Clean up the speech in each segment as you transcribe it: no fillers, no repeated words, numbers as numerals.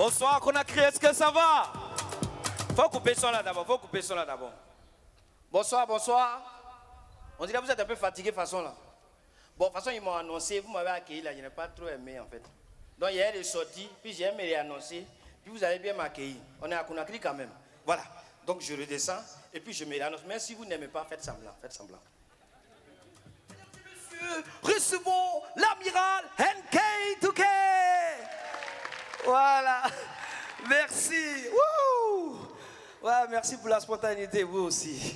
Bonsoir Conakry, est-ce que ça va? Faut couper ça là d'abord, faut couper ça là d'abord. Bonsoir, bonsoir. On dirait que vous êtes un peu fatigué façon là. Bon, de toute façon, ils m'ont annoncé, vous m'avez accueilli là, je n'ai pas trop aimé en fait. Donc hier, il est sorti, puis j'ai aimé réannoncer, puis vous avez bien m'accueillir. On est à Conakry quand même. Voilà. Donc je redescends, et puis je me réannonce. Mais si vous n'aimez pas, faites semblant, faites semblant. Mesdames et messieurs, recevons l'amiral NK2K. Voilà. Merci. Wouh. Ouais, merci pour la spontanéité, vous aussi.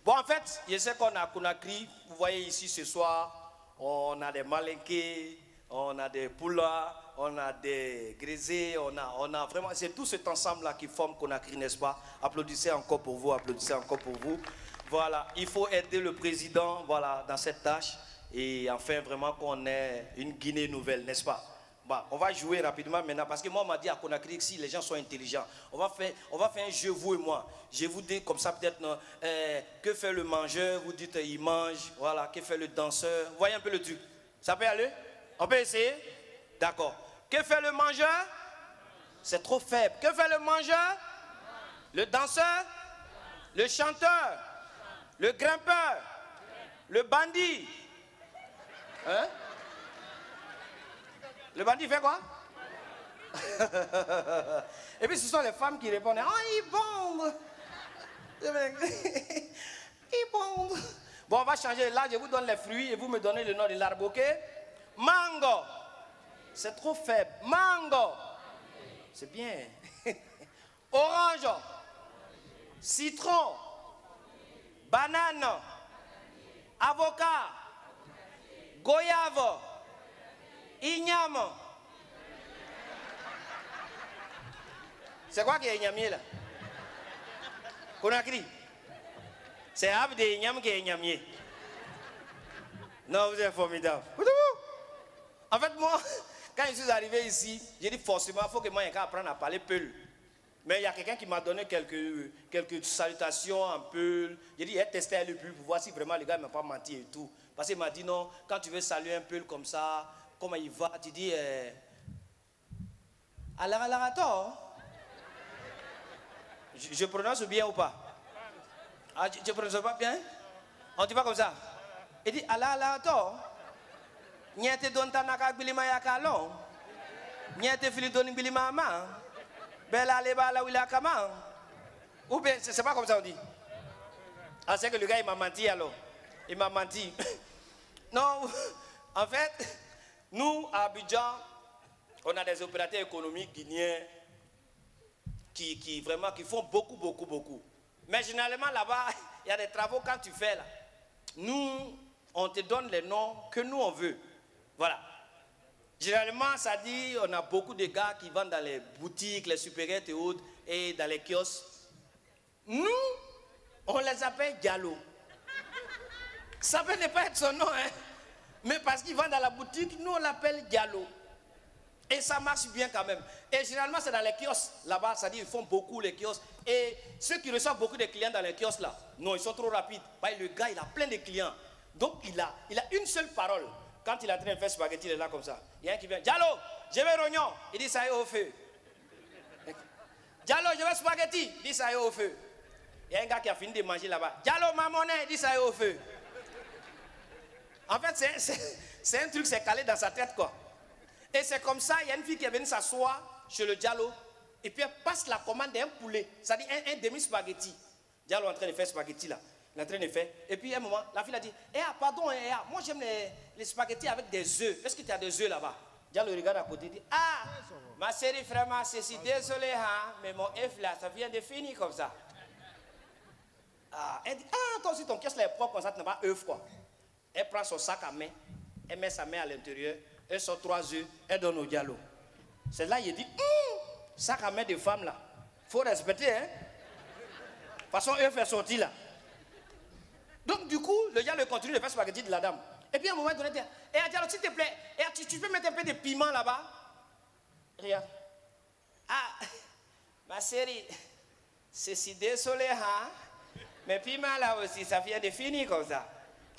Bon, en fait, je sais qu'on a à Conakry. Vous voyez ici ce soir, on a des malinqués, on a des poulas, on a des grésés, on a vraiment, c'est tout cet ensemble-là qui forme Conakry, n'est-ce pas? Applaudissez encore pour vous, applaudissez encore pour vous. Voilà, il faut aider le président, voilà, dans cette tâche. Et enfin, vraiment qu'on ait une Guinée nouvelle, n'est-ce pas? Bah, on va jouer rapidement maintenant parce que moi on m'a dit à Conakry que si les gens sont intelligents, on va faire un jeu vous et moi. Je vous dis comme ça peut-être que fait le mangeur, vous dites il mange, voilà, que fait le danseur. Vous voyez un peu le truc. Ça peut aller? On peut essayer? D'accord. Que fait le mangeur? C'est trop faible. Que fait le mangeur? Le danseur? Le chanteur? Le grimpeur? Le bandit? Hein? Le bandit fait quoi? Et puis ce sont les femmes qui répondent. Ah, il bombe! Il bombe! Bon, on va changer. Là, je vous donne les fruits et vous me donnez le nom de l'arbre, ok? Mango! C'est trop faible. Mango! C'est bien. Orange! Citron! Banane! Avocat! Goyave! Igname. C'est quoi qui est ignamier là? Conakry. C'est Abde Igname qui est ignamier. Non, vous êtes formidable. En fait, moi, quand je suis arrivé ici, j'ai dit forcément, il faut que moi apprendre à parler peul. Mais il y a quelqu'un qui m'a donné quelques salutations en peul. J'ai dit, testez le peul pour voir si vraiment le gars ne m'a pas menti et tout. Parce qu'il m'a dit non, quand tu veux saluer un peul comme ça, comment il va, tu dis je prononce bien ou pas? Ah, je prononce pas bien? On dit pas comme ça. Il dit alarato. Niente don tanaka bilima yakalo. Niente fili don bilima ma. Bella leba la wila kama. Ou bien c'est pas comme ça on dit. Ah, c'est que le gars il m'a menti alors. Il m'a menti. Non, en fait, nous, à Abidjan, on a des opérateurs économiques guinéens qui font beaucoup. Mais généralement, là-bas, il y a des travaux quand tu fais là. Nous, on te donne les noms que nous, on veut. Voilà. Généralement, ça dit, on a beaucoup de gars qui vendent dans les boutiques, les supérettes et autres, et dans les kiosques. Nous, on les appelle Diallo. Ça peut ne pas être son nom, hein. Mais parce qu'il vend dans la boutique, nous on l'appelle Diallo. Et ça marche bien quand même. Et généralement c'est dans les kiosques. Là-bas, ça dit ils font beaucoup les kiosques. Et ceux qui reçoivent beaucoup de clients dans les kiosques là, non, ils sont trop rapides. Le gars, il a plein de clients. Donc il a une seule parole. Quand il est en train de faire spaghetti, il est là comme ça. Il y a un qui vient, Diallo, je veux rognon. Il dit ça y est au feu. Diallo, je veux spaghetti. Il dit ça y est au feu. Il y a un gars qui a fini de manger là-bas. Diallo, ma monnaie. Il dit ça y est au feu. En fait, c'est un truc, c'est calé dans sa tête, quoi. Et c'est comme ça, il y a une fille qui est venue s'asseoir chez le Diallo, et puis elle passe la commande d'un poulet, c'est-à-dire un demi-spaghetti. Diallo est en train de faire spaghetti, là. Il est en train de faire. Et puis, à un moment, la fille a dit, pardon, moi j'aime les spaghettis avec des œufs. Est-ce que tu as des œufs là-bas? Diallo regarde à côté et dit, ma chérie, vraiment, c'est si désolé, hein, mais mon œuf là, ça vient de finir comme ça. Elle dit, toi aussi, ton caisse là est propre comme ça, tu n'as pas œuf, quoi. Elle prend son sac à main, elle met sa main à l'intérieur, elle sort 3 œufs, elle donne au Diallo. C'est là il dit, sac à main de femme là, faut respecter, hein. De toute façon, œuf est sorti là. Donc du coup, le Diallo continue de faire spaghetti de la dame. Et puis à un moment donné, Diallo, s'il te plaît, tu peux mettre un peu de piment là-bas? Regarde. Ma chérie, c'est si désolé, hein. Mais piment là aussi, ça vient de finir comme ça.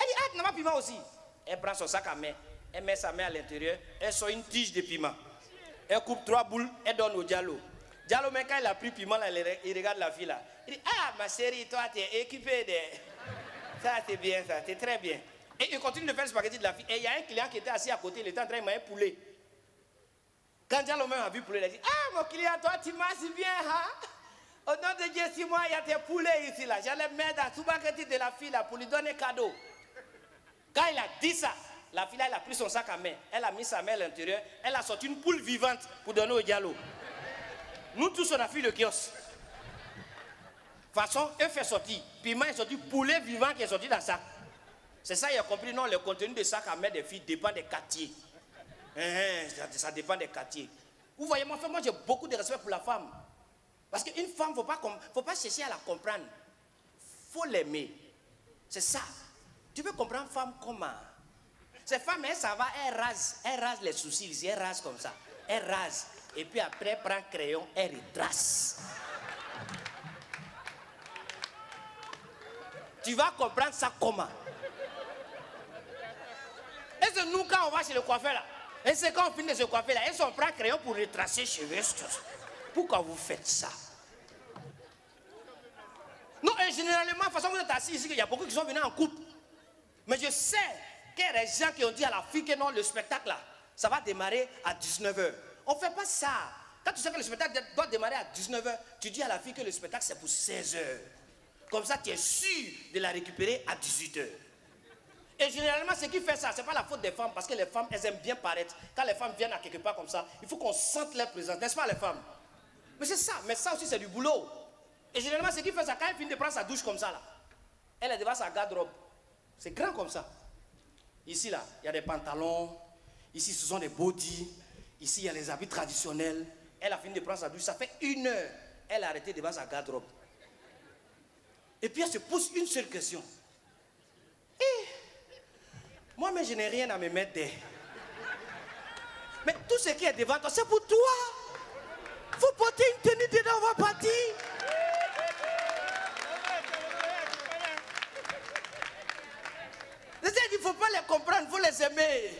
Elle dit, tu n'as pas piment aussi. Elle prend son sac à main, elle met sa main à l'intérieur, elle sort une tige de piment. Elle coupe 3 boules, elle donne au Diallo. Diallo, mais quand il a pris piment, là, il regarde la fille là. Il dit, ah, ma chérie, toi, tu es équipée de... Ça, c'est bien, ça, c'est très bien. Et il continue de faire le spaghetti de la fille. Et il y a un client qui était assis à côté, il était en train de manger un poulet. Quand Diallo même a vu le poulet, il a dit, ah, mon client, toi, tu manges bien, hein? Au nom de Dieu, si moi, il y a tes poulets ici, là. J'allais mettre dans le spaghetti de la fille, là, pour lui donner cadeau. Quand il a dit ça, la fille, là, elle a pris son sac à main. Elle a mis sa main à l'intérieur. Elle a sorti une poule vivante pour donner au Diallo. Nous tous, on a fui le kiosque. De toute façon, eux fait sortir. Piment est sorti, poulet vivant qui est sorti dans le sac. C'est ça, il a compris. Non, le contenu de sac à main des filles dépend des quartiers. Ça dépend des quartiers. Vous voyez, moi j'ai beaucoup de respect pour la femme. Parce qu'une femme, il ne faut pas chercher à la comprendre. Il faut l'aimer. C'est ça. Tu peux comprendre une femme comment? Cette femme, elle, ça va, elle rase les sourcils ici, elle rase comme ça. Elle rase. Et puis après, elle prend un crayon, elle retrace. Tu vas comprendre ça comment? Et c'est nous, quand on va chez le coiffeur là, et c'est quand on finit de se coiffer là, et on prend un crayon pour retracer chez eux. Pourquoi vous faites ça? Non, et généralement, de toute façon, vous êtes assis ici, il y a beaucoup qui sont venus en couple. Mais je sais qu'il y a des gens qui ont dit à la fille que non, le spectacle là, ça va démarrer à 19h. On ne fait pas ça. Quand tu sais que le spectacle doit démarrer à 19h, tu dis à la fille que le spectacle c'est pour 16h. Comme ça, tu es sûr de la récupérer à 18h. Et généralement, ce qui fait ça, ce n'est pas la faute des femmes, parce que les femmes, elles aiment bien paraître. Quand les femmes viennent à quelque part comme ça, il faut qu'on sente leur présence, n'est-ce pas les femmes? Mais c'est ça, mais ça aussi c'est du boulot. Et généralement, ce qui fait ça, quand elle finit de prendre sa douche comme ça, là, elle est devant sa garde-robe. C'est grand comme ça. Ici, là, il y a des pantalons. Ici, ce sont des bodys. Ici, il y a les habits traditionnels. Elle a fini de prendre sa douche. Ça fait 1 heure. Elle a arrêté devant sa garde-robe. Et puis, elle se pose une seule question. Moi, mais je n'ai rien à me mettre derrière. Mais tout ce qui est devant toi, c'est pour toi. Il faut porter une tenue dedans, on va partir. Il ne faut pas les comprendre, il faut les aimer.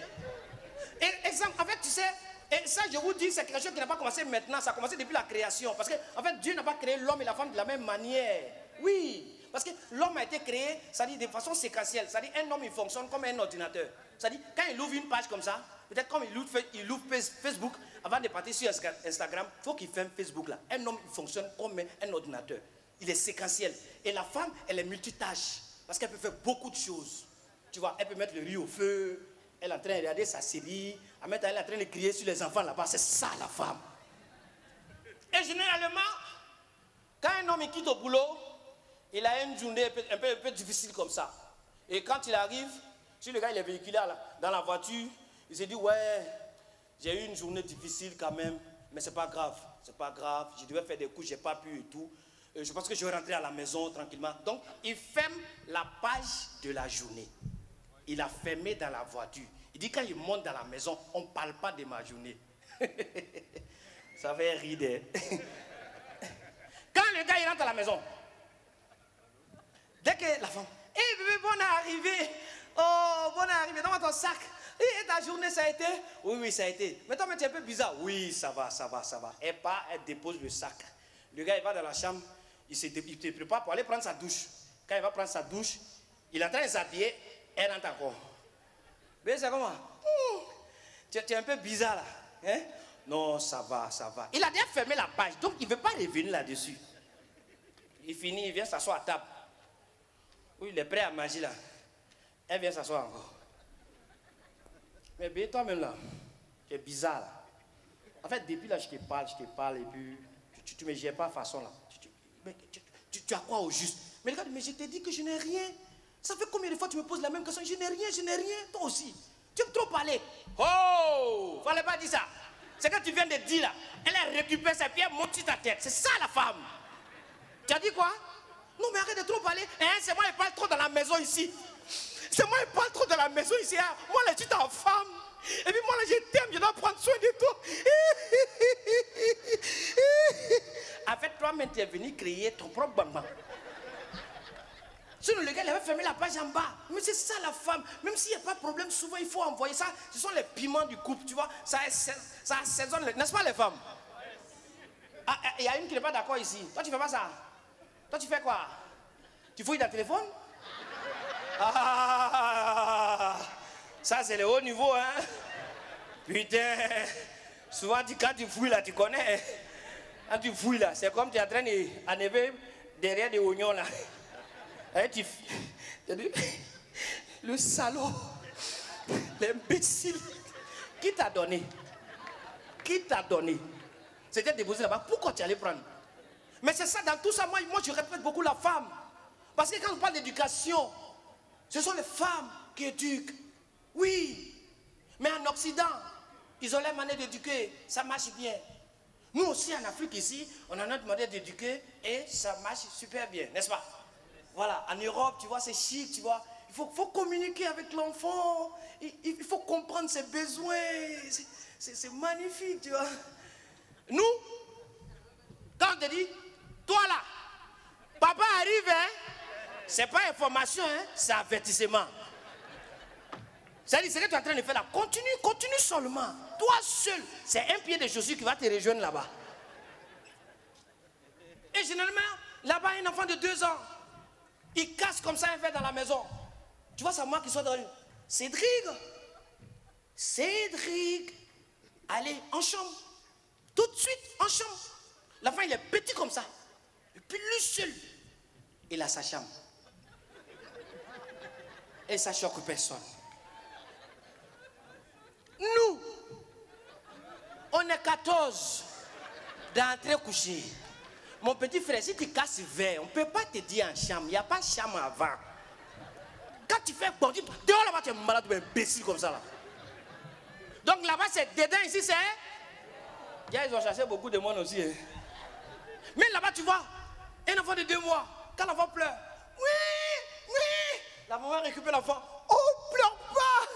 Et exemple, en fait, tu sais, et ça je vous dis, c'est quelque chose qui n'a pas commencé maintenant, ça a commencé depuis la création. Parce que, en fait, Dieu n'a pas créé l'homme et la femme de la même manière. Oui, parce que l'homme a été créé, ça dit de façon séquentielle. Ça dit un homme, il fonctionne comme un ordinateur. Ça dit, quand il ouvre une page comme ça, peut-être comme il ouvre Facebook, avant de partir sur Instagram, il faut qu'il ferme Facebook là. Un homme, il fonctionne comme un ordinateur. Il est séquentiel. Et la femme, elle est multitâche. Parce qu'elle peut faire beaucoup de choses. Tu vois, elle peut mettre le riz au feu, elle est en train de regarder sa série, elle est en train de crier sur les enfants là-bas. C'est ça la femme. Et généralement, quand un homme il quitte au boulot, il a une journée un peu difficile comme ça. Et quand il arrive, si le gars il est véhiculé dans la voiture, il se dit ouais, j'ai eu une journée difficile quand même, mais c'est pas grave, je devais faire des couches, j'ai pas pu et tout. Je pense que je vais rentrer à la maison tranquillement. Donc, il ferme la page de la journée. Il a fermé dans la voiture. Il dit quand il monte dans la maison, on ne parle pas de ma journée. Ça fait rire. Quand le gars il rentre à la maison, dès que la femme, hé bébé, bonne arrivée. Oh, bonne arrivée, donne-moi ton sac. Et ta journée, ça a été? Oui, ça a été. Mais toi, tu es un peu bizarre. Oui, ça va. Elle part, elle dépose le sac. Le gars, il va dans la chambre, il se prépare pour aller prendre sa douche. Quand il va prendre sa douche, il est en train de s'habiller, elle rentre encore. Mais c'est comment? Tu es un peu bizarre là. Hein? Non, ça va. Il a déjà fermé la page, donc il ne veut pas revenir là-dessus. Il finit, il vient s'asseoir à table. Oui, il est prêt à manger là. Elle vient s'asseoir encore. Mais bien, toi-même là, tu es bizarre là. En fait, depuis là, je te parle et puis tu ne me gères pas de façon là. Mais tu as quoi au juste? Mais regarde, mais je t'ai dit que je n'ai rien. Ça fait combien de fois tu me poses la même question? Je n'ai rien. Toi aussi. Tu aimes trop parler. Oh! Fallait pas dire ça. C'est quand tu viens de dire là. Elle récupère ses pieds, monte sur ta tête. C'est ça la femme. Tu as dit quoi? Non, mais arrête de trop parler. C'est moi qui parle trop dans la maison ici. C'est moi qui parle trop dans la maison ici. Hein. Moi là, tu es en femme. Et puis moi là, je t'aime, je dois prendre soin de toi. En fait, toi-même, tu es venu créer ton propre bambam. Sinon, le gars, il avait fermé la page en bas. Mais c'est ça la femme. Même s'il n'y a pas de problème, souvent, il faut envoyer ça. Ce sont les piments du couple, tu vois. Ça assaisonne, n'est-ce pas les femmes? il y a une qui n'est pas d'accord ici. Toi, tu fais pas ça. Toi, tu fais quoi? Tu fouilles ton téléphone? Ah, ça, c'est le haut niveau, hein? Putain, souvent, quand tu fouilles là, tu connais. Quand tu fouilles là, c'est comme tu es en train d'enlever derrière des oignons là. Hein, le salaud, l'imbécile. Qui t'a donné? Qui t'a donné? C'était déposé là-bas. Pourquoi tu allais prendre? Mais c'est ça, dans tout ça, moi je répète beaucoup la femme. Parce que quand on parle d'éducation, ce sont les femmes qui éduquent. Oui. Mais en Occident, ils ont leur manière d'éduquer. Ça marche bien. Nous aussi, en Afrique, ici, on a notre manière d'éduquer et ça marche super bien, n'est-ce pas? Voilà, en Europe, tu vois, c'est chic, tu vois. Il faut communiquer avec l'enfant. Il faut comprendre ses besoins. C'est magnifique, tu vois. Nous, quand on te dit, toi là, papa arrive, hein, c'est pas information, hein, c'est avertissement. C'est-à-dire, ce que tu es en train de faire là, continue seulement. Toi seul, c'est un pied de chaussure qui va te rejoindre là-bas. Et généralement, là-bas, un enfant de 2 ans, il casse comme ça un verre dans la maison. Tu vois, c'est moi qui soit dans une... Cédric, allez, en chambre. Tout de suite, en chambre. L'enfant, il est petit comme ça. Et puis lui seul, il a sa chambre. Et ça choque personne. Nous, on est 14 d'entrer coucher. Mon petit frère, si tu casses le verre, on ne peut pas te dire en chambre. Il n'y a pas de chambre avant. Quand tu fais bon, dehors là-bas, tu es malade, tu es imbécile comme ça là. Donc là-bas, c'est dedans, ici, c'est... Ils ont cherché beaucoup de monde aussi. Hein. Mais là-bas, tu vois, un enfant de 2 mois, quand l'enfant pleure, oui, la maman récupère l'enfant. Oh, pleure pas!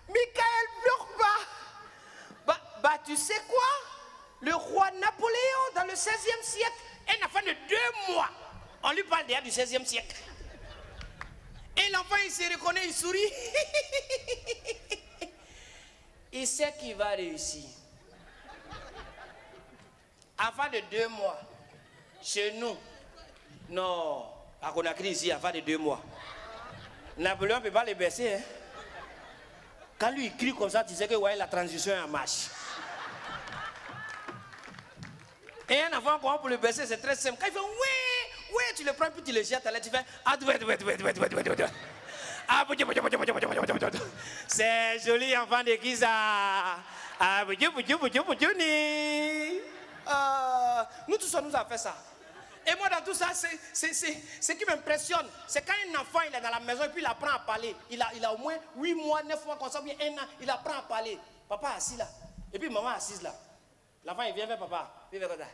Michael, pleure pas! Bah, tu sais quoi? Le roi Napoléon, dans le 16e siècle, un enfant de 2 mois, on lui parle déjà du 16e siècle. Et l'enfant, il se reconnaît, il sourit. Il sait qu'il va réussir. Enfant de 2 mois, chez nous, non, à Conakry ici, enfant de 2 mois. Napoléon ne peut pas les baisser. Hein. Quand lui il crie comme ça, tu sais que ouais, la transition est en marche. Et un enfant pour le baisser, c'est très simple. Quand il fait oui, tu le prends puis tu le jettes à l'air, tu fais c'est joli enfant de qui ça? Nous tous nous avons fait ça. Et moi dans tout ça, ce qui m'impressionne, c'est quand un enfant il est dans la maison et puis il apprend à parler. Il a au moins 8 mois, 9 mois, comme ça, bien 1 an, il apprend à parler. Papa assis là, et puis maman assise là. L'enfant il vient vers papa, puis il fait comme ça.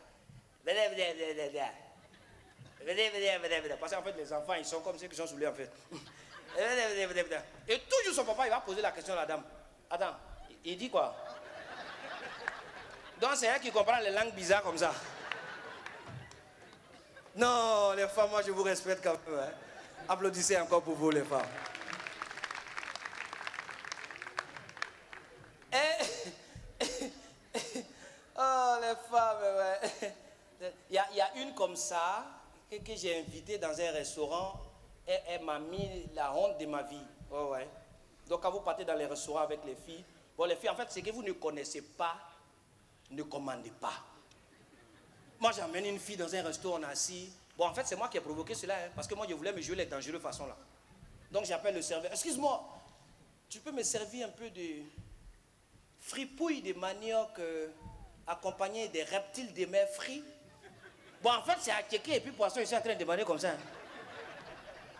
Parce qu'en fait les enfants ils sont comme ceux qui sont saoulés en fait. Et toujours son papa il va poser la question à la dame. Attends, il dit quoi? Donc c'est elle qui comprend les langues bizarres comme ça. Non, les femmes, moi je vous respecte quand même. Hein. Applaudissez encore pour vous les femmes. Oh les femmes, ouais. Il y a une comme ça que j'ai invitée dans un restaurant. Elle m'a mis la honte de ma vie. Oh, ouais. Donc quand vous partez dans les restaurants avec les filles, bon les filles en fait c'est que vous ne connaissez pas, ne commandez pas. Moi j'emmène une fille dans un restaurant assis. Bon en fait c'est moi qui ai provoqué cela hein, parce que moi je voulais me jouer les dangereuses façons là. Donc j'appelle le serveur. Excuse-moi, tu peux me servir un peu de fripouille de manioc accompagné des reptiles de mer frits? Bon en fait c'est à Kéké et puis poisson ils sont en train de demander comme ça. Hein.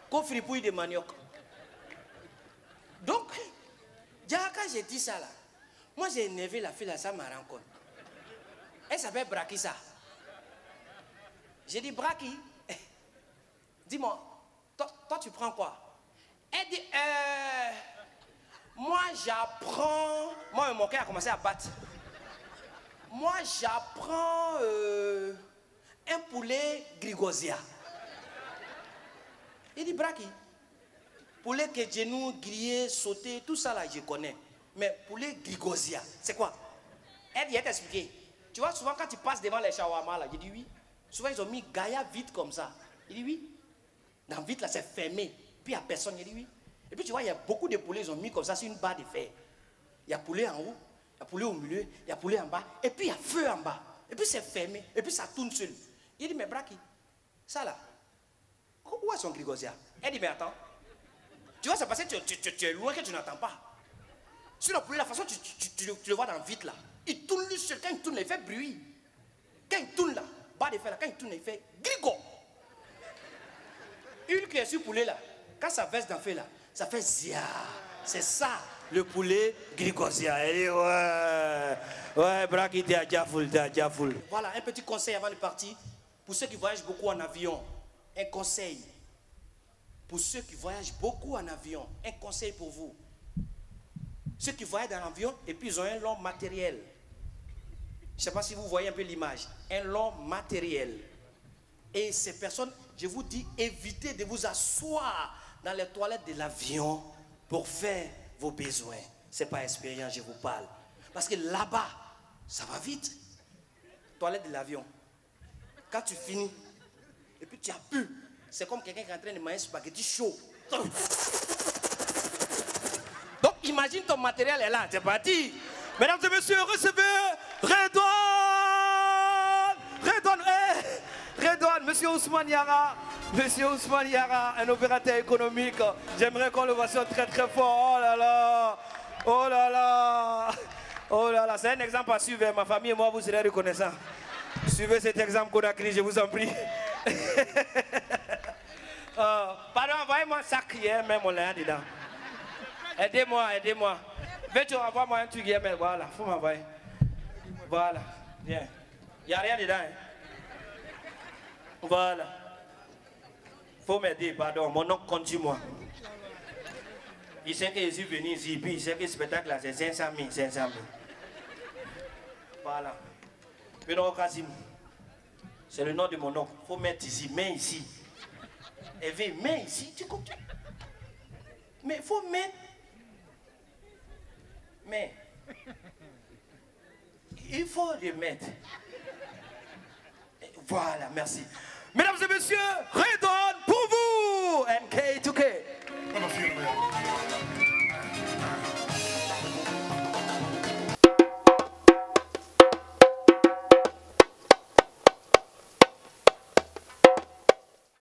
Qu'on fripouille de manioc. Donc, quand j'ai dit ça là, moi j'ai énervé la fille là, ça m'a rencontré. Elle s'appelle Brakissa. J'ai dit Braki, dis-moi, toi tu prends quoi? Elle dit, moi j'apprends, moi mon cœur a commencé à battre. Moi j'apprends un poulet grigosia. Il dit Braki, poulet que genou, grillé, sauté, tout ça là je connais. Mais poulet grigosia, c'est quoi? Elle vient t'expliquer. Tu vois, souvent quand tu passes devant les shawarma, là, il dit oui. Souvent, ils ont mis Gaïa vite comme ça. Il dit oui. Dans vite, là, c'est fermé. Puis il n'y a personne. Il dit oui. Et puis tu vois, il y a beaucoup de poulets, ils ont mis comme ça sur une barre de fer. Il y a poulet en haut, il y a poulet au milieu, il y a poulet en bas. Et puis il y a feu en bas. Et puis c'est fermé. Et puis ça tourne seul. Il dit, mais Braki, ça là, où est son Grigosia? Elle dit, mais attends. Tu vois, c'est parce que tu es loin que tu n'entends pas. Sur le poulet, la façon tu le vois dans vite là. Il tourne lui seul. Quand il tourne, il fait bruit. Quand il tourne là, bas de fer là, quand il tourne, il fait grigo. Une qui est sur le poulet là, quand ça verse dans le feu là, ça fait zia. C'est ça, le poulet grigosia. Elle dit, ouais, Braki, t'es à Diafoul, t'es à Diafoul. Voilà, un petit conseil avant de partir. Pour ceux qui voyagent beaucoup en avion, un conseil. Pour ceux qui voyagent beaucoup en avion, un conseil pour vous. Ceux qui voyagent dans l'avion et puis ils ont un long matériel. Je ne sais pas si vous voyez un peu l'image. Un long matériel. Et ces personnes, je vous dis, évitez de vous asseoir dans les toilettes de l'avion pour faire vos besoins. Ce n'est pas expérience, je vous parle. Parce que là-bas, ça va vite. Toilette de l'avion. Quand tu finis, et puis tu as pu, c'est comme quelqu'un qui est en train de manger spaghetti chaud. Donc imagine ton matériel est là, c'est parti. Mesdames et messieurs, recevez Redouane. Redouane, Redouane, monsieur Ousmane Yara. Monsieur Ousmane Yara, un opérateur économique. J'aimerais qu'on le voit très très fort. Oh là là. Oh là là. Oh là là. C'est un exemple à suivre. Ma famille et moi, vous serez reconnaissants. Suivez cet exemple qu'on a créé, je vous en prie. Pardon, envoyez-moi ça hier, même on l'a dedans. Aidez-moi, aidez-moi. Veux-tu envoyer-moi un truc hier, mais voilà, faut m'envoyer. Voilà, bien. Il n'y a rien dedans. Hein? Voilà. Faut m'aider, pardon, mon oncle compte sur moi. Il sait que je suis venu ici, puis il sait que le spectacle là, c'est 500 000, 500 000. Voilà. Pedro Kazim. C'est le nom de mon oncle. Faut mettre ici, main ici. Et main ici, tu comprends? Mais il faut mettre. Mais il faut le mettre. Voilà, merci. Mesdames et messieurs, Redouane.